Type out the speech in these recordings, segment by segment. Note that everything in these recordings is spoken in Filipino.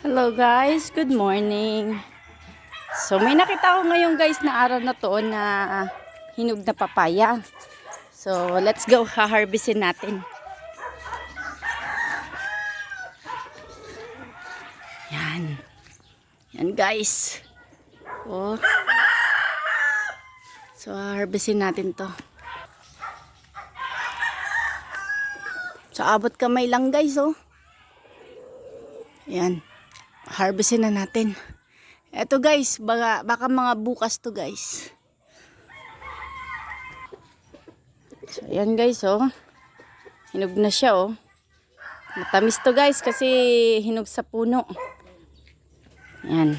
Hello guys, good morning. So may nakita ko ngayon guys na araw na to na hinog na papaya. So let's go, ha-harvestin natin. Yan. Yan guys. Oh. So harvestin natin to. So abot kamay lang guys oh. Yan. Harvestin na natin. Eto guys, baka mga bukas to guys. So yan guys oh. Hinog na siya oh. Matamis to guys kasi hinog sa puno. Yan.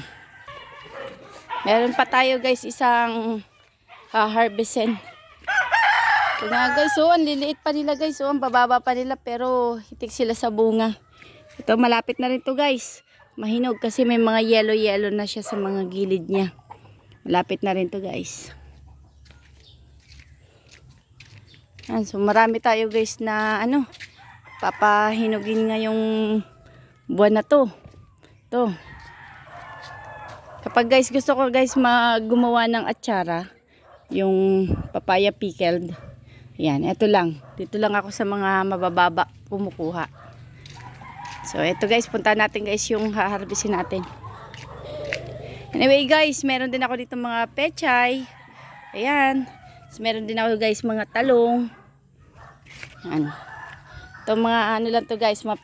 Meron pa tayo guys isang harvestin. Ito nga guys oh, ang liliit pa nila guys oh, ang bababa pa nila pero hitik sila sa bunga. Ito malapit na rin to guys. Mahinog kasi may mga yellow na siya sa mga gilid niya. Malapit na rin to guys. Yan, so marami tayo guys na papahinugin ngayong buwan na to. Ito. Kapag guys gusto ko guys gumawa ng atsara, yung papaya pickled. Yan, ito lang. Dito lang ako sa mga mabababa kumukuha. So, ito guys, punta natin guys yung haharvestin natin. Anyway guys, meron din ako dito mga pechay. Ayan. So, meron din ako guys mga talong. Ayan. Ito mga lang to guys, mga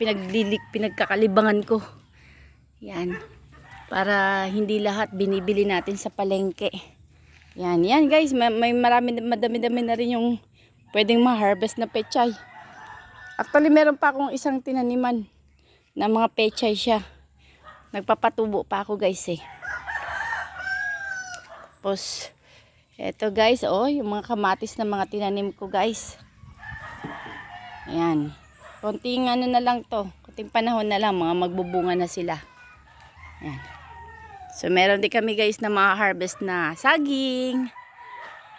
pinagkakalibangan ko. Ayan. Para hindi lahat binibili natin sa palengke. Ayan, yan guys, may madami-dami na rin yung pwedeng ma-harvest na pechay. Actually, meron pa akong isang tinaniman na mga pechay siya. Nagpapatubo pa ako guys eh. Tapos, eto guys, oh, yung mga kamatis na mga tinanim ko guys. Ayan. Konting na lang to. Konting panahon na lang, mga magbubunga na sila. Ayan. So, meron din kami guys na mga harvest na saging.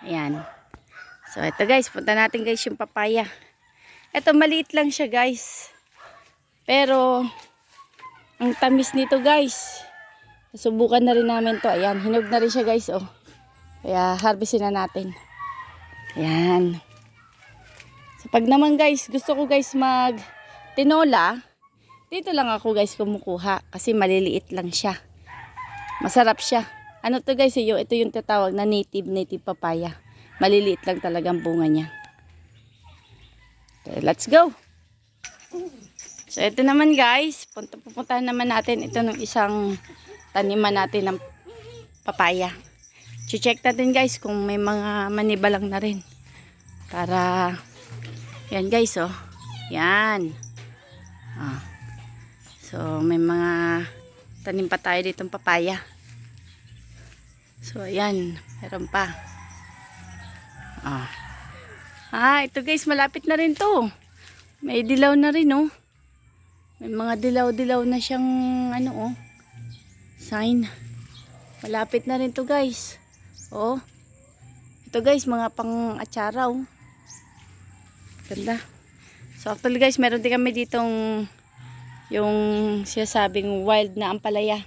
Ayan. So, eto guys, punta natin guys yung papaya. Eto, maliit lang siya guys. Pero, ang tamis nito guys. Subukan na rin namin to. Ayan, hinog na rin siya guys. Oh. Kaya, harvestin na natin. Ayan. So, pag naman guys, gusto ko guys tinola, dito lang ako guys kumukuha. Kasi maliliit lang siya. Masarap siya. Ano to guys, ito yung tatawag na native papaya. Maliliit lang talagang bunga niya. Okay, let's go. So, ito naman guys, pupuntahan naman natin ito ng isang taniman natin ng papaya. Check natin guys kung may mga manibalang na rin. Para, yan guys oh. Yan. Ah. So, may mga tanim pa tayo ditong papaya. So, ayan. Meron pa. Ito guys, malapit na rin to. May dilaw na rin oh. May mga dilaw-dilaw na siyang sign. Malapit na rin to guys. Oh. Ito guys, mga pang-atsara oh. Ganda. So actually guys, meron din kami ditong yung sinasabing wild na ampalaya.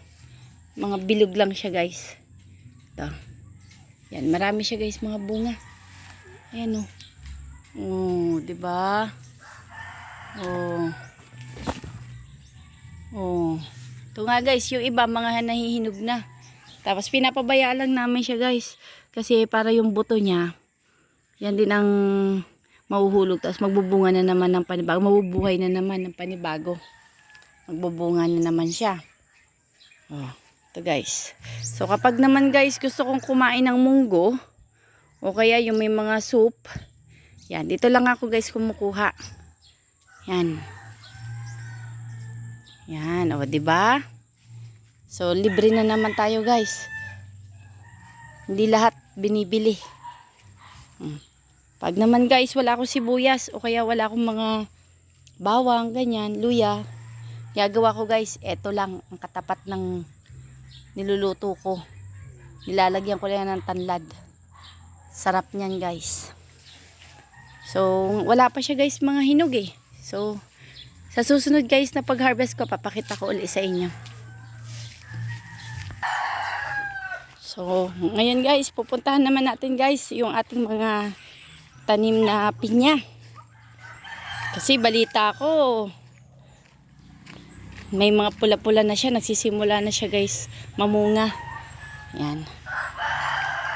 Mga bilog lang siya guys. Ito. Yan, marami siya guys, mga bunga. Ayan oh. Oh, 'di ba? Oh. Oh. Ito nga guys, yung iba mga nahihinog na. Tapos pinapabayaan lang namin siya guys. Kasi para yung buto niya, yan din ang mahuhulog. Tapos magbubunga na naman ng panibago. Mabubuhay na naman ng panibago. Magbubunga na naman siya. Oh, ito guys. So kapag naman guys gusto kong kumain ng munggo, o kaya yung may mga soup, yan, dito lang ako guys kumukuha. Yan. Yan, o diba? So, libre na naman tayo guys. Hindi lahat binibili. Pag naman guys, wala akong sibuyas, o kaya wala akong mga bawang, ganyan, luya, gagawa ko guys, eto lang, ang katapat ng niluluto ko. Nilalagyan ko lang ng tanlad. Sarap niyan guys. So, wala pa siya guys mga hinog eh. So, sa susunod guys na pag-harvest ko, papakita ko ulit sa inyo. So, ngayon guys, pupuntahan naman natin guys yung ating mga tanim na pinya. Kasi balita ko, may mga pula-pula na siya, nagsisimula na siya guys, mamunga. Yan.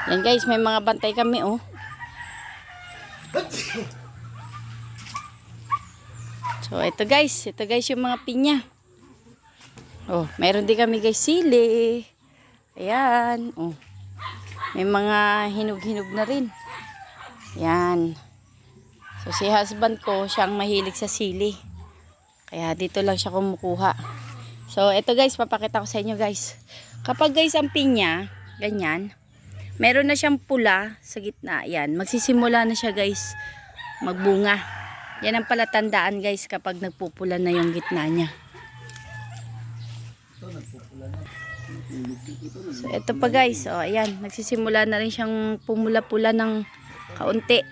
Yan guys, may mga bantay kami oh. So, ito guys yung mga pinya. Oh, meron din kami guys sili. Ayan, oh. May mga hinog-hinog na rin. Yan. So, si husband ko, siyang mahilig sa sili. Kaya dito lang siya kumukuha. So, ito guys, papakita ko sa inyo guys. Kapag guys ang pinya, ganyan, meron na siyang pula sa gitna. Yan, magsisimula na siya guys magbunga. Yan ang palatandaan guys kapag nagpupula na yung gitna niya. So, ito pa guys. O, ayan, nagsisimula na rin siyang pumula-pula ng kaunti.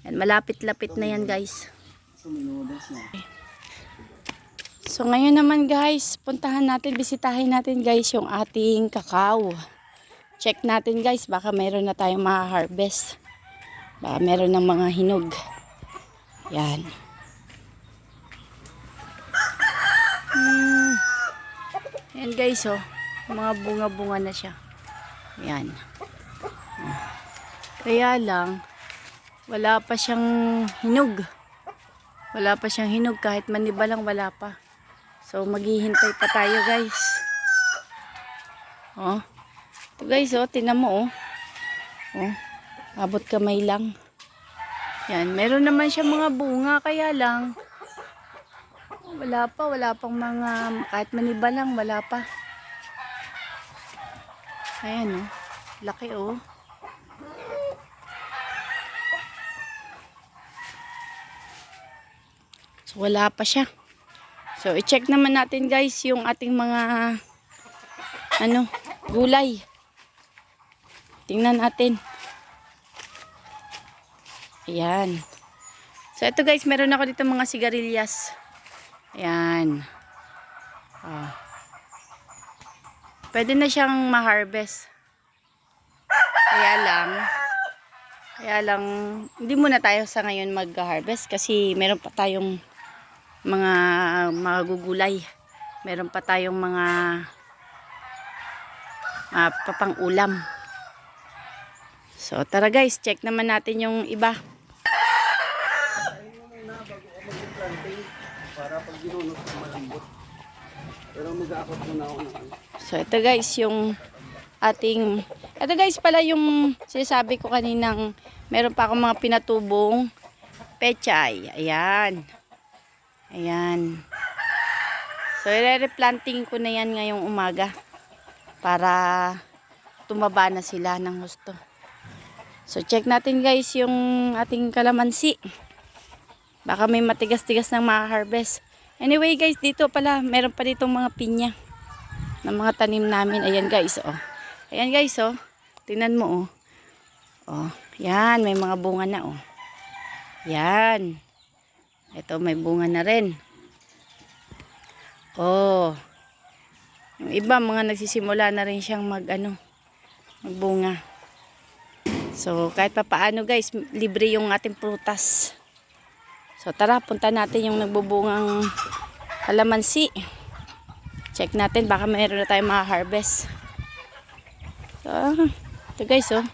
Yan, malapit-lapit na yan guys. So, ngayon naman guys, puntahan natin, bisitahin natin guys yung ating kakao. Check natin guys, baka meron na tayong ma-harvest. Baka meron ng mga hinog. Yan. Yan guys oh, mga bunga-bunga na siya. Yan. Kaya lang, wala pa siyang hinog. Wala pa siyang hinog, kahit maniba lang wala pa. So, maghihintay pa tayo guys. Oh. Ito guys, oh, tinan mo, oh. Oh, abot kamay lang. Yan, meron naman siya mga bunga, kaya lang, wala pang mga, kahit maniba lang, wala pa. Ayan, oh. Laki, oh. So, wala pa siya. So, i-check naman natin guys yung ating mga gulay. Tingnan natin. Ayan. So, ito guys, meron ako dito mga sigarilyas. Ayan. Oh. Pwede na siyang ma-harvest. Kaya lang, hindi muna tayo sa ngayon mag-harvest kasi meron pa tayong mga gugulay. Meron pa tayong mga papang-ulam. So, tara guys, check naman natin yung iba. So, ito guys, yung ating, ito guys pala yung sinasabi ko kaninang meron pa akong mga pinatubong pechay. Ayan. Ayan. So, i-replanting ko na yan ngayong umaga para tumaba na sila ng husto. So, check natin guys yung ating kalamansi. Baka may matigas-tigas ng maka-harvest. Anyway guys, dito pala, meron pa ditong mga pinya ng mga tanim namin. Ayan guys, oh. Ayan guys, oh. Tingnan mo, oh. Oh, yan, may mga bunga na, oh. Yan. Ito, may bunga na rin. Oh. Yung iba, mga nagsisimula na rin siyang magbunga. So, kahit pa paano guys, libre yung ating prutas. So, tara, punta natin yung nagbubungang kalamansi. Check natin, baka mayroon na tayong maka-harvest. So, ito guys, oh.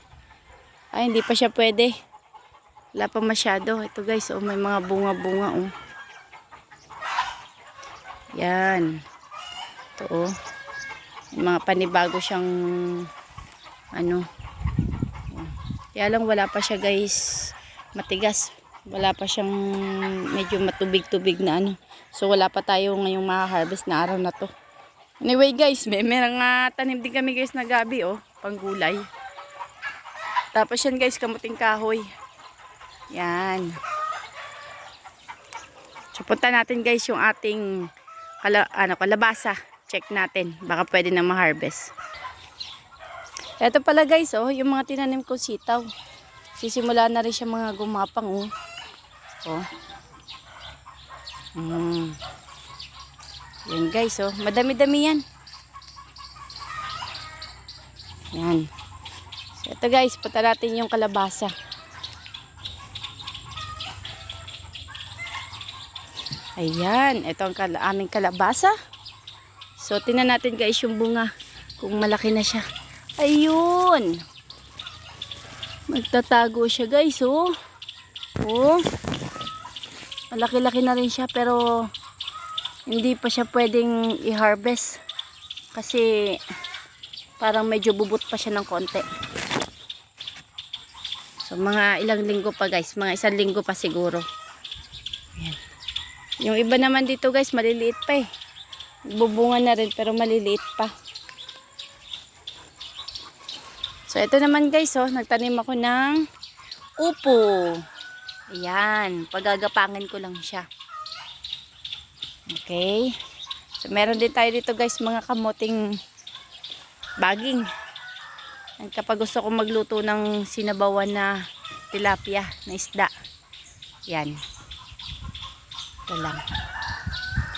Ay, hindi pa siya pwede. Wala pa masyado. Ito guys, oh, may mga bunga-bunga, oh. Yan. Ito, oh. May mga panibago siyang kaya lang wala pa siya guys matigas. Wala pa siyang medyo matubig-tubig na So, wala pa tayo ngayong maka-harvest na araw na to. Anyway guys, may mga tanim din kami guys na gabi, oh. Panggulay. Tapos yan guys, kamuting kahoy. Yan. So, punta natin guys yung ating kalabasa. Check natin. Baka pwede na ma-harvest. Ito pala guys, oh, yung mga tinanim ko sitaw. Sisimula na rin siya mga gumapang, oh. Oh. Yan guys, oh. Madami-dami yan. Yan. So, ito guys, punta natin yung kalabasa. Ayan, ito ang aming kalabasa. So, tingnan natin guys yung bunga. Kung malaki na siya. Ayun. Magtatago siya guys, oh. Oh. Malaki-laki na rin siya pero hindi pa siya pwedeng i-harvest. Kasi parang medyo bubot pa siya ng konti. So, mga ilang linggo pa guys. Mga 1 linggo pa siguro. Ayan. Yung iba naman dito guys, maliliit pa eh. Bubunga na rin pero maliliit pa. So, ito naman guys, oh, nagtanim ako ng upo. Ayan, pagagapangin ko lang siya. Okay. So, meron din tayo dito guys, mga kamuting baging. And kapag gusto ko magluto ng sinabawan na tilapia, na isda. Yan. Ito lang.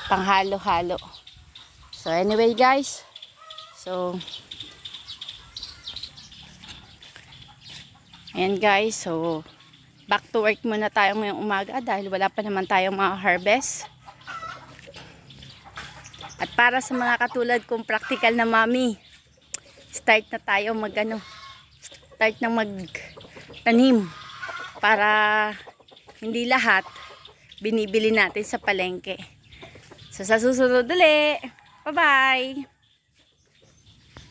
Panghalo-halo. So, anyway guys. So, ayan guys, so back to work muna tayo ngayong umaga dahil wala pa naman tayong mga harvest. At para sa mga katulad kong practical na mami, start na tayo start ng magtanim para hindi lahat binibili natin sa palengke. So sa susunod ulit, bye bye!